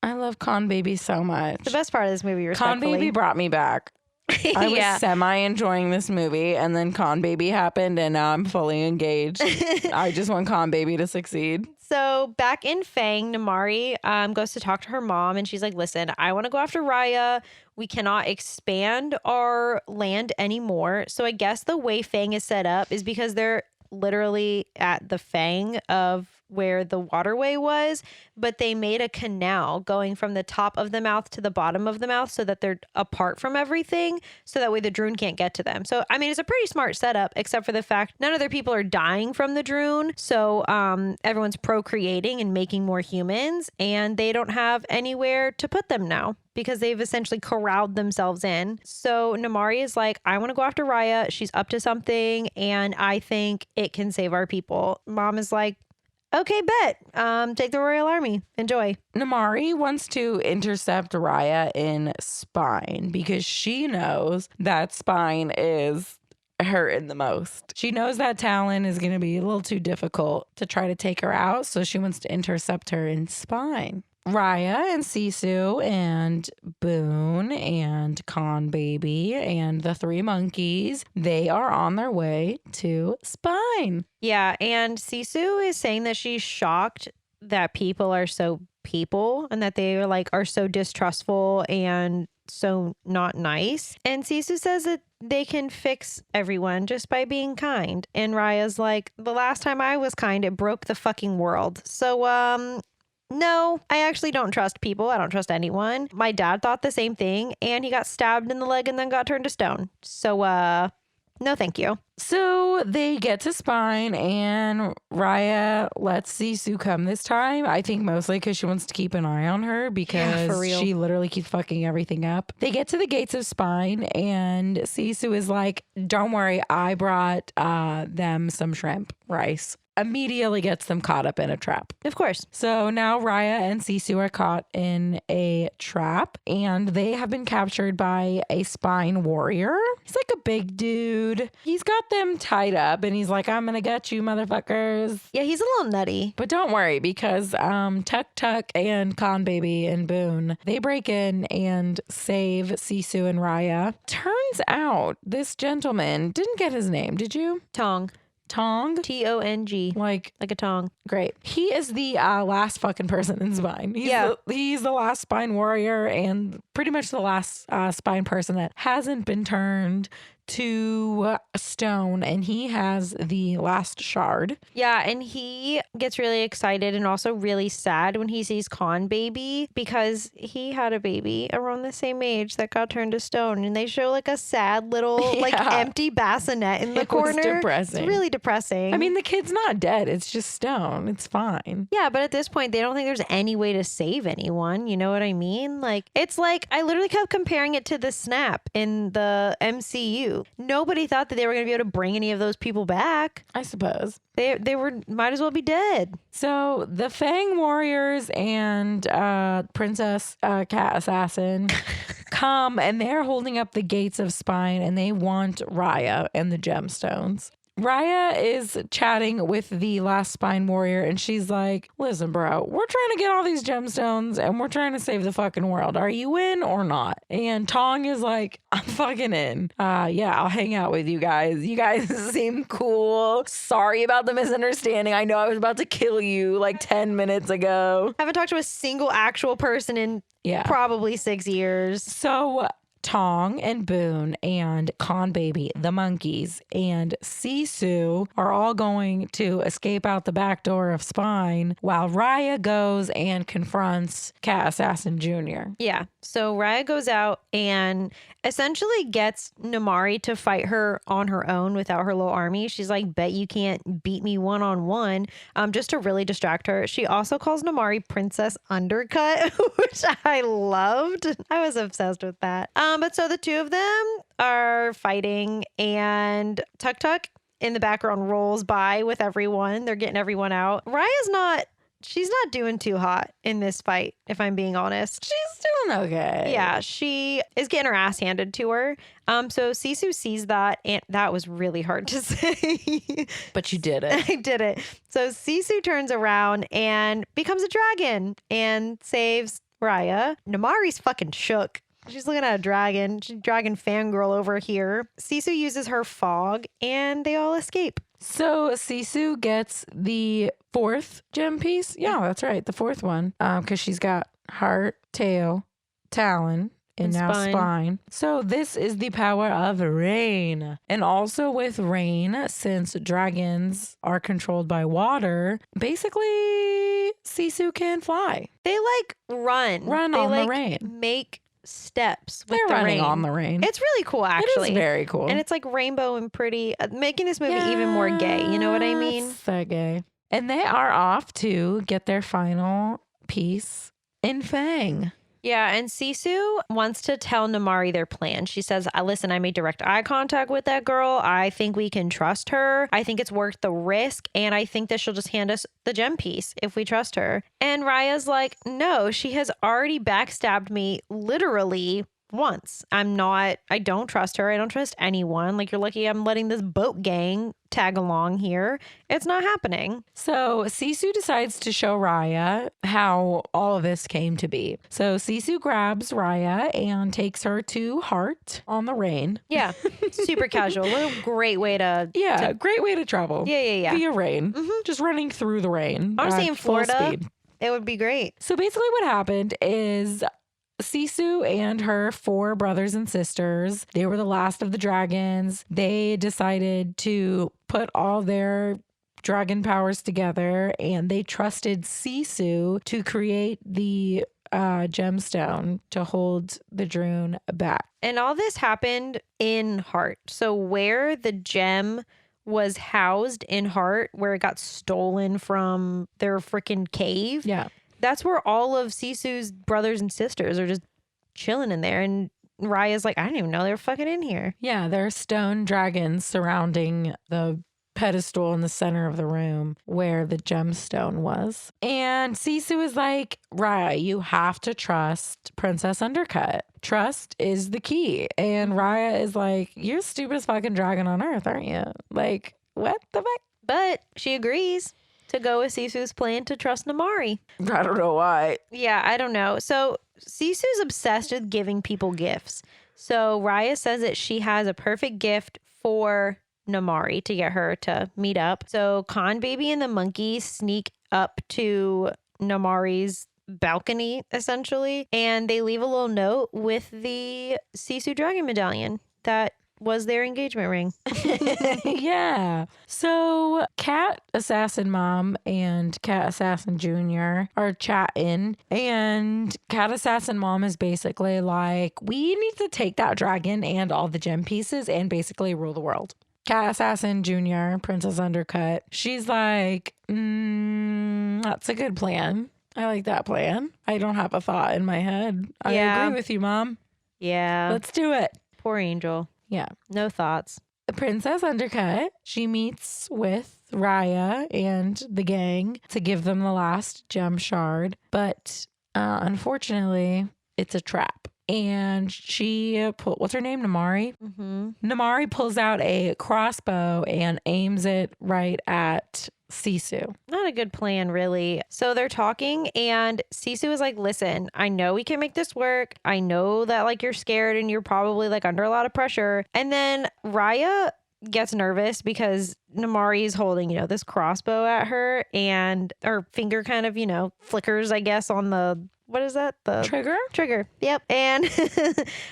I love Con Baby so much. The best part of this movie, Con respectfully. Baby brought me back. I was semi enjoying this movie, and then Con Baby happened, and now I'm fully engaged. I just want Con Baby to succeed. So back in Fang, Namari goes to talk to her mom, and she's like, listen, I want to go after Raya. We cannot expand our land anymore. So I guess the way Fang is set up is because they're literally at the fang of where the waterway was, but they made a canal going from the top of the mouth to the bottom of the mouth so that they're apart from everything, so that way the Droon can't get to them. So I mean, it's a pretty smart setup, except for the fact none of their people are dying from the Droon. So everyone's procreating and making more humans, and they don't have anywhere to put them now because they've essentially corralled themselves in. So Namari is like, I want to go after Raya. She's up to something, and I think it can save our people. Mom is like, okay, bet. Take the Royal Army. Enjoy. Namari wants to intercept Raya in Spine because she knows that Spine is hurting the most. She knows that Talon is going to be a little too difficult to try to take her out, so she wants to intercept her in spine. Raya and Sisu and Boone and Con Baby and the three monkeys, they are on their way to Spine. Yeah, and Sisu is saying that she's shocked that people are so people and that they are so distrustful and so not nice. And Sisu says that they can fix everyone just by being kind. And Raya's like, the last time I was kind, it broke the fucking world. So, no, I actually don't trust people. I don't trust anyone. My dad thought the same thing, and he got stabbed in the leg and then got turned to stone. So, no thank you. So they get to Spine, and Raya lets Sisu come this time. I think mostly because she wants to keep an eye on her because for real. she literally keeps fucking everything up. They get to the gates of Spine, and Sisu is like, don't worry, I brought them some shrimp rice. Immediately gets them caught up in a trap. Of course. So now Raya and Sisu are caught in a trap, and they have been captured by a spine warrior. He's like a big dude. He's got them tied up, and he's like, I'm gonna get you, motherfuckers. Yeah, he's a little nutty. But don't worry, because Tuk Tuk and Con Baby and Boone, they break in and save Sisu and Raya. Turns out this gentleman didn't get his name, did you? Tong. Tong? Tong. Like a tong. great. He is the last fucking person in Spine. He's the last Spine warrior and pretty much the last Spine person that hasn't been turned to stone, and he has the last shard. Yeah, and he gets really excited and also really sad when he sees Con Baby because he had a baby around the same age that got turned to stone, and they show like a sad little empty bassinet in the corner. It was depressing. It's really depressing. I mean, the kid's not dead. It's just stone. It's fine. Yeah, but at this point, they don't think there's any way to save anyone. You know what I mean? Like, it's like, I literally kept comparing it to the Snap in the MCU. Nobody thought that they were going to be able to bring any of those people back. I suppose. They might as well be dead. So the Fang warriors and Princess Cat Assassin come, and they're holding up the gates of Spine, and they want Raya and the gemstones. Raya is chatting with the last Spine warrior, and she's like, listen, bro, we're trying to get all these gemstones and we're trying to save the fucking world. Are you in or not? And Tong is like, I'm fucking in. Yeah, I'll hang out with you guys. You guys seem cool. Sorry about the misunderstanding. I know I was about to kill you like 10 minutes ago. I haven't talked to a single actual person in probably 6 years. So Tong and Boone and Con Baby, the monkeys, and Sisu are all going to escape out the back door of Spine while Raya goes and confronts Cat Assassin Jr. Yeah. So Raya goes out and essentially gets Namari to fight her on her own without her little army. She's like, bet you can't beat me one-on-one, just to really distract her. She also calls Namari Princess Undercut, which I loved. I was obsessed with that. But so the two of them are fighting, and Tuk Tuk in the background rolls by with everyone. They're getting everyone out. She's not doing too hot in this fight, if I'm being honest. She's doing okay. Yeah, she is getting her ass handed to her. So Sisu sees that, and that was really hard to say. But you did it. I did it. So Sisu turns around and becomes a dragon and saves Raya. Namari's fucking shook. She's looking at a dragon. She's dragon fangirl over here. Sisu uses her fog, and they all escape. So Sisu gets the fourth gem piece. Yeah, that's right. The fourth one. Because she's got heart, tail, talon, and now spine. So this is the power of rain. And also with rain, since dragons are controlled by water, basically Sisu can fly. They run. Run on the rain. Make steps with They're the running rain. on the rain. It's really cool, actually. It is very cool. And it's like rainbow and pretty, making this movie even more gay. You know what I mean? It's so gay. And they are off to get their final piece in Fang. Yeah, and Sisu wants to tell Namari their plan. She says, listen, I made direct eye contact with that girl. I think we can trust her. I think it's worth the risk. And I think that she'll just hand us the gem piece if we trust her. And Raya's like, no, she has already backstabbed me literally once. I don't trust her. I don't trust anyone. Like, you're lucky I'm letting this boat gang tag along here. It's not happening. So Sisu decides to show Raya how all of this came to be. So Sisu grabs Raya and takes her to Hart on the rain. Yeah. Super casual. What a great way to. Yeah, great way to travel. Yeah. Via rain. Just running through the rain. Honestly, at in full Florida, speed. it would be great. So basically what happened is Sisu and her 4 brothers and sisters, they were the last of the dragons. They decided to put all their dragon powers together, and they trusted Sisu to create the gemstone to hold the Droon back. And all this happened in Hart. So where the gem was housed in Hart, where it got stolen from their freaking cave. Yeah. That's where all of Sisu's brothers and sisters are just chilling in there. And Raya's like, I didn't even know they were fucking in here. Yeah, there are stone dragons surrounding the pedestal in the center of the room where the gemstone was. And Sisu is like, Raya, you have to trust Princess Undercut. Trust is the key. And Raya is like, you're the stupidest fucking dragon on earth, aren't you? Like, what the fuck? But she agrees to go with Sisu's plan to trust Namari. I don't know why. Yeah, I don't know. So Sisu's obsessed with giving people gifts. So Raya says that she has a perfect gift for Namari to get her to meet up. So Khan Baby and the monkey sneak up to Namari's balcony, essentially, and they leave a little note with the Sisu dragon medallion that was their engagement ring. Yeah. So Cat Assassin Mom and Cat Assassin Jr. are chatting, and Cat Assassin Mom is basically like, we need to take that dragon and all the gem pieces and basically rule the world. Cat Assassin Jr., Princess Undercut, she's like, that's a good plan. I like that plan. I don't have a thought in my head. I agree with you, Mom. Yeah. Let's do it. Poor Angel. Yeah. No thoughts. The Princess Undercut, she meets with Raya and the gang to give them the last gem shard. But unfortunately, it's a trap. And what's her name? Namari? Mm-hmm. Namari pulls out a crossbow and aims it right at Sisu. Not a good plan, really. So they're talking, and Sisu is like, listen, I know we can make this work. I know that, like, you're scared and you're probably, like, under a lot of pressure. And then Raya gets nervous because Namari is holding, this crossbow at her, and her finger kind of, flickers, I guess, on the... What is that? The trigger. Yep. And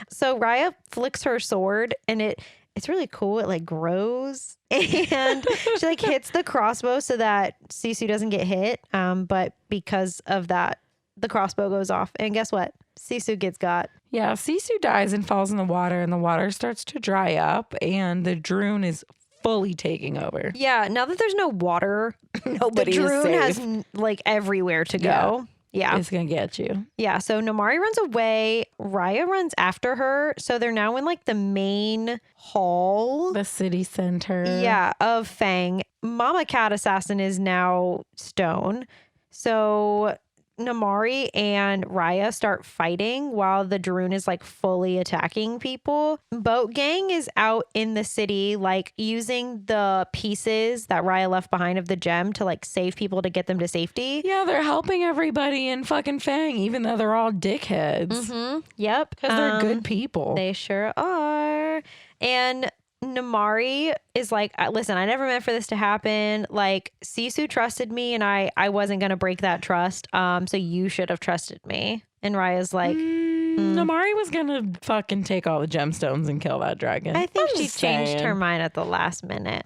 so Raya flicks her sword, and it's really cool. It like grows, and she like hits the crossbow so that Sisu doesn't get hit. But because of that, the crossbow goes off, and guess what? Sisu gets got. Yeah, Sisu dies and falls in the water, and the water starts to dry up, and the Droon is fully taking over. Yeah. Now that there's no water, Nobody the is Droon safe. has like everywhere to go. Yeah. It's going to get you. Yeah. So Namari runs away. Raya runs after her. So they're now in like the main hall. The city center. Yeah. Of Fang. Mama Cat Assassin is now stone. So Namari and Raya start fighting while the Droon is like fully attacking people. Boat Gang is out in the city, like using the pieces that Raya left behind of the gem to like save people to get them to safety. Yeah, they're helping everybody in fucking Fang, even though they're all dickheads. Mm-hmm. Yep. Because they're good people. They sure are. And Namari is like, listen, I never meant for this to happen. Like, Sisu trusted me, and I wasn't going to break that trust. So you should have trusted me. And Raya's like, Namari was going to fucking take all the gemstones and kill that dragon. I think I'm she just changed saying. her mind at the last minute.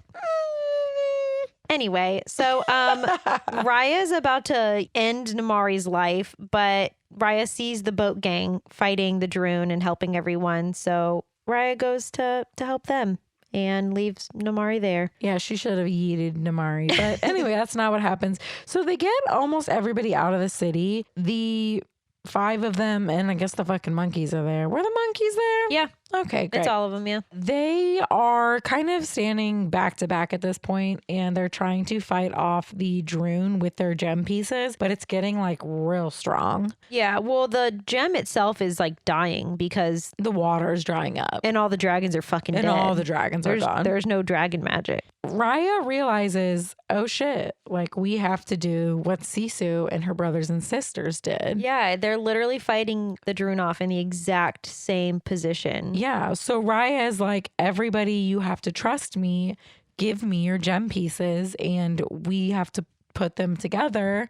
Anyway, so Raya's about to end Namari's life, but Raya sees the boat gang fighting the Droon and helping everyone. So Raya goes to help them and leaves Namari there. Yeah, she should have yeeted Namari. But anyway, that's not what happens. So they get almost everybody out of the city. The 5 of them, and I guess the fucking monkeys are there. Were the monkeys there? Yeah. Okay, great. It's all of them, yeah. They are kind of standing back to back at this point, and they're trying to fight off the Droon with their gem pieces, but it's getting like real strong. Yeah, well, the gem itself is like dying because The water is drying up, and all the dragons are fucking and dead. all the dragons are gone. There's no dragon magic. Raya realizes, oh shit, like we have to do what Sisu and her brothers and sisters did. Yeah, they're literally fighting the Droon off in the exact same position. Yeah. So Raya is like, everybody, you have to trust me. Give me your gem pieces, and we have to put them together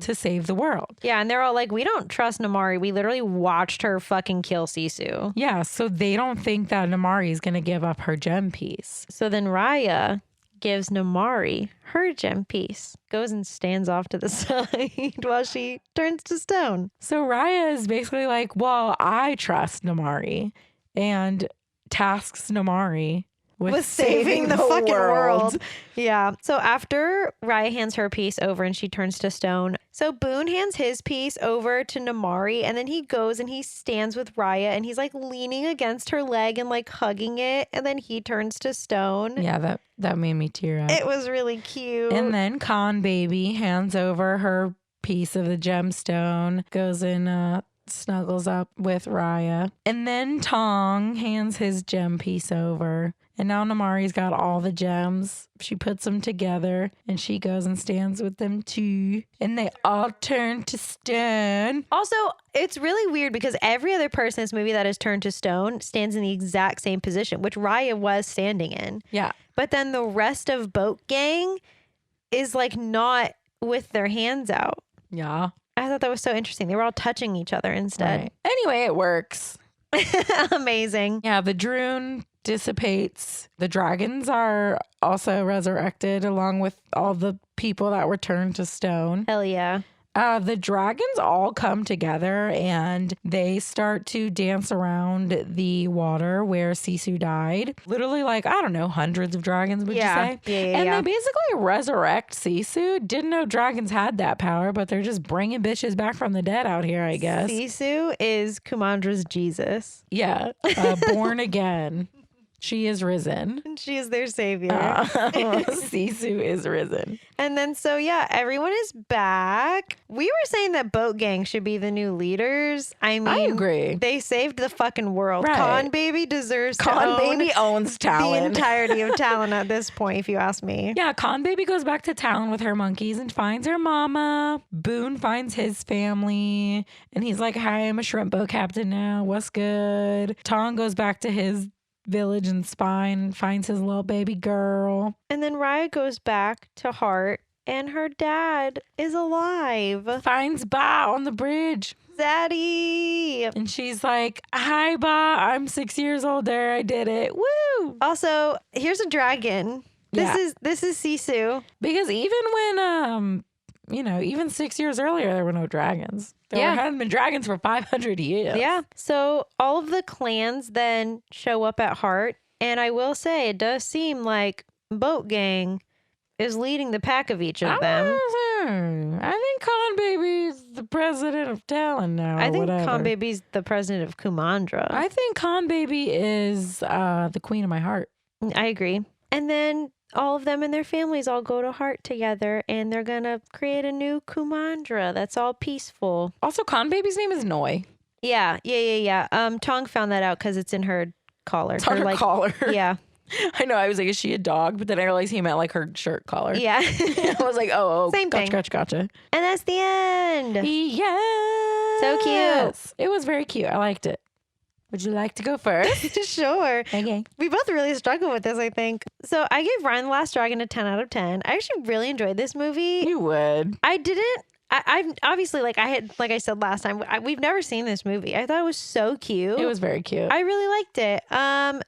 to save the world. Yeah, and they're all like, we don't trust Namari. We literally watched her fucking kill Sisu. Yeah. So they don't think that Namari is going to give up her gem piece. So then Raya gives Namari her gem piece, goes and stands off to the side while she turns to stone. So Raya is basically like, well, I trust Namari, and tasks Namari with saving the fucking world. Yeah. So after Raya hands her piece over and she turns to stone, so Boone hands his piece over to Namari, and then he goes and he stands with Raya and he's like leaning against her leg and like hugging it, and then he turns to stone. Yeah, that made me tear up. It was really cute. And then Con Baby hands over her piece of the gemstone, goes and snuggles up with Raya. And then Tong hands his gem piece over. And now Namari's got all the gems. She puts them together and she goes and stands with them too. And they all turn to stone. Also, it's really weird because every other person in this movie that is turned to stone stands in the exact same position, which Raya was standing in. Yeah. But then the rest of Boat Gang is like not with their hands out. Yeah. I thought that was so interesting. They were all touching each other instead. Right. Anyway, it works. Amazing. Yeah, the Droon dissipates. The dragons are also resurrected along with all the people that were turned to stone. Hell yeah. The dragons all come together and they start to dance around the water where Sisu died. Literally, like, I don't know, hundreds of dragons, would you say? Yeah. And they basically resurrect Sisu. Didn't know dragons had that power, but they're just bringing bitches back from the dead out here, I guess. Sisu is Kumandra's Jesus. Yeah. Born again. She is risen. And she is their savior. Sisu is risen. And then, so yeah, everyone is back. We were saying that Boat Gang should be the new leaders. I mean, I agree. They saved the fucking world. Right. Con Baby deserves to Con own Baby owns the Talon. entirety of Talon at this point, if you ask me. Yeah, Con Baby goes back to Talon with her monkeys and finds her mama. Boone finds his family. And he's like, hi, I'm a shrimp boat captain now. What's good? Tong goes back to his village and Spine, finds his little baby girl. And then Raya goes back to Heart, and her dad is alive. Finds Ba on the bridge. Zaddy. And she's like, hi, Ba. I'm 6 years older. I did it. Woo. Also, here's a dragon. Yeah. This is Sisu. Because even when, even 6 years earlier, there were no dragons. There hadn't been dragons for 500 years. Yeah. So all of the clans then show up at Heart. And I will say, it does seem like Boat Gang is leading the pack of each of them. I think Con Baby's the president of Talon now. I think whatever. Con Baby's the president of Kumandra. I think Con Baby is the queen of my heart. I agree. And then all of them and their families all go to Heart together, and they're going to create a new Kumandra that's all peaceful. Also, Con Baby's name is Noi. Yeah. Tong found that out because it's in her collar. It's on her collar. Yeah. I know. I was like, is she a dog? But then I realized he meant like her shirt collar. Yeah. I was like, oh, Same thing. Gotcha. And that's the end. Yes. So cute. It was very cute. I liked it. Would you like to go first? Sure. Okay. We both really struggled with this, I think. So I gave Ryan the Last Dragon a 10 out of 10. I actually really enjoyed this movie. You would. I obviously, like I said last time, we've never seen this movie. I thought it was so cute. It was very cute. I really liked it.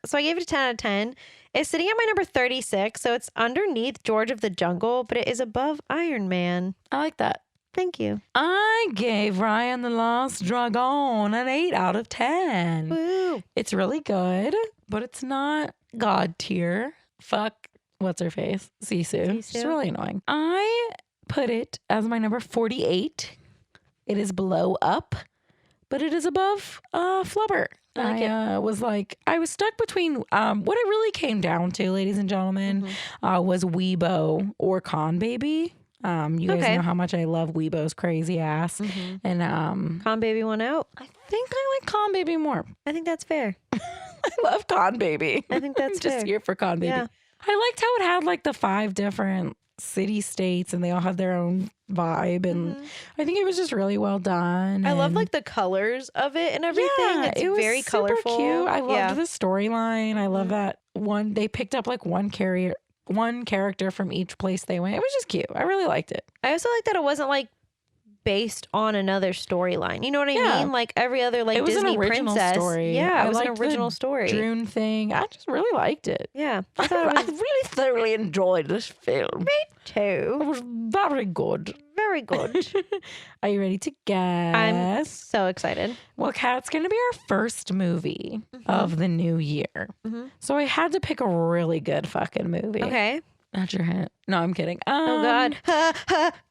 So I gave it a 10 out of 10. It's sitting at my number 36, so it's underneath George of the Jungle, but it is above Iron Man. I like that. Thank you. I gave Ryan the Lost Dragon an 8 out of 10. Woo. It's really good, but it's not God tier. Fuck, what's her face? Sisu. She's really annoying. I put it as my number 48. It is below Up, but it is above Flubber. I like it. I was stuck between what it really came down to, ladies and gentlemen, was Weebo or Con Baby. You guys know how much I love Weebo's crazy ass. And Con Baby won out. I think I like Con Baby more. I think that's fair. I love Con Baby. I think that's I'm just fair. here for Con Baby. Yeah. I liked how it had like the 5 different city states and they all had their own vibe, and I think it was just really well done. I love and- like the colors of it and everything. Yeah, It's it was very super colorful. cute. I loved Yeah. the storyline. I love that one. They picked up like one character from each place they went. It was just cute. I really liked it. I also like that it wasn't like based on another storyline. You know what I Yeah. mean? Like every other like It was Disney an original princess. story. Yeah, I it was an liked the original story. Drone thing. I just really liked it. Yeah, I thought it I was really thoroughly enjoyed this film. It too. was very good. Very good. Are you ready to guess? I'm so excited. Well, Kat, it's going to be our first movie of the new year. So I had to pick a really good fucking movie. Okay. That's your hint. No, I'm kidding. Oh God.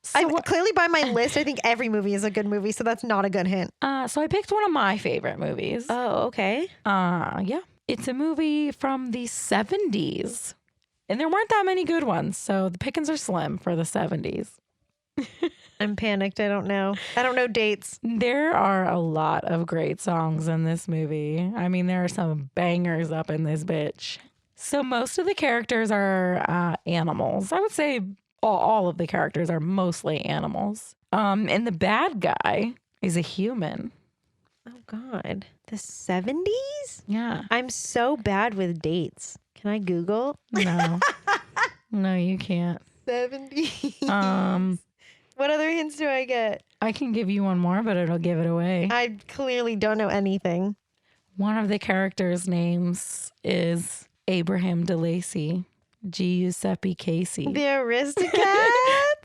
So what- Clearly by my list, I think every movie is a good movie, so that's not a good hint. So I picked one of my favorite movies. Oh, okay. Yeah. It's a movie from the 70s. And there weren't that many good ones, so the pickings are slim for the 70s. I'm panicked. I don't know. I don't know dates. There are a lot of great songs in this movie. I mean, there are some bangers up in this bitch. So most of the characters are animals. I would say all of the characters are mostly animals. And the bad guy is a human. Oh God. The 70s? Yeah. I'm so bad with dates. Can I Google? No. No, you can't. 70s. What other hints do I get? I can give you one more, but it'll give it away. I clearly don't know anything. One of the characters' names is Abraham DeLacy, Giuseppe Casey, The Aristocats?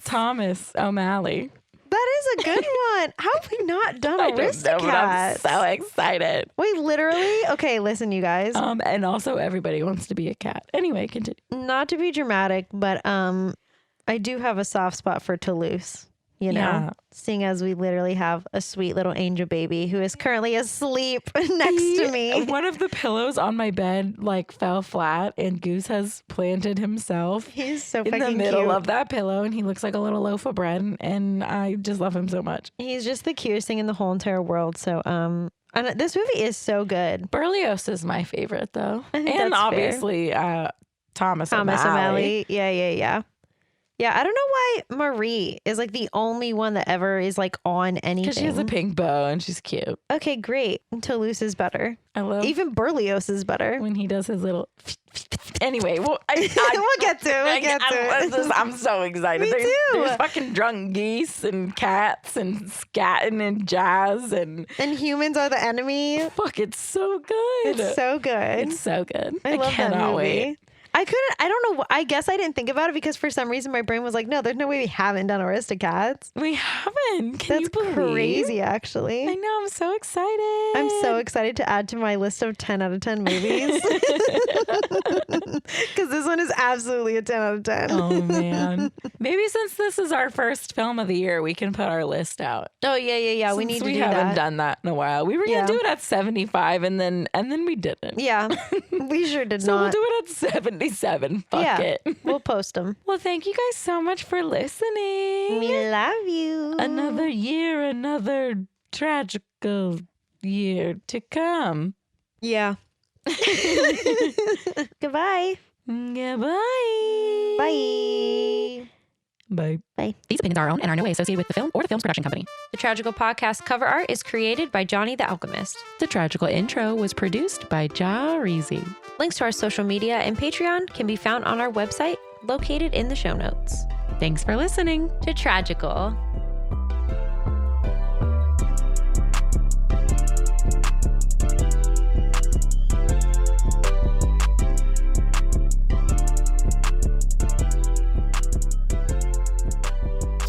Thomas O'Malley. That is a good one. How have we not done I don't know, Aristocats? but I'm so excited. Wait, literally? Okay, listen, you guys. And also everybody wants to be a cat. Anyway, continue. Not to be dramatic, but I do have a soft spot for Toulouse. You know, Yeah. seeing as we literally have a sweet little angel baby who is currently asleep next to me. One of the pillows on my bed like fell flat, and Goose has planted himself He's so in fucking the middle cute. of that pillow, and he looks like a little loaf of bread, and I just love him so much. He's just the cutest thing in the whole entire world. So, and this movie is so good. Berlioz is my favorite, though, I think and that's obviously Thomas O'Malley. Yeah. Yeah, I don't know why Marie is like the only one that ever is like on anything. Because she has a pink bow and she's cute. Okay, great. Toulouse is better. I love Even Berlioz is better. when he does his little. Anyway, well, We'll get to it. I'm so excited. Me too. There's fucking drunk geese and cats and scatting and jazz and And humans are the enemy. fuck. It's so good. It's so good. It's so good. I love that cannot movie. wait. I don't know. I guess I didn't think about it because for some reason my brain was like, no, there's no way we haven't done Aristocats. We haven't. Can you That's believe? crazy, actually. I know. I'm so excited. I'm so excited to add to my list of 10 out of 10 movies. Because this one is absolutely a 10 out of 10. Oh man. Maybe since this is our first film of the year, we can put our list out. Oh, yeah. We Since need to we do haven't that. done that in a while. We were gonna Yeah. do it at 75 and then we didn't. Yeah, we sure did So we'll not. do it at 77. Fuck Yeah. it. We'll post them. Well, thank you guys so much for listening. We love you. Another year, another tragical year to come. Yeah. Goodbye. Goodbye. Bye. Bye. Bye. These opinions are our own and are no way associated with the film or the film's production company. The Tragical podcast cover art is created by Johnny the Alchemist. The Tragical intro was produced by Ja Reezy. Links to our social media and Patreon can be found on our website, located in the show notes. Thanks for listening. To Tragical.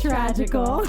Tragical.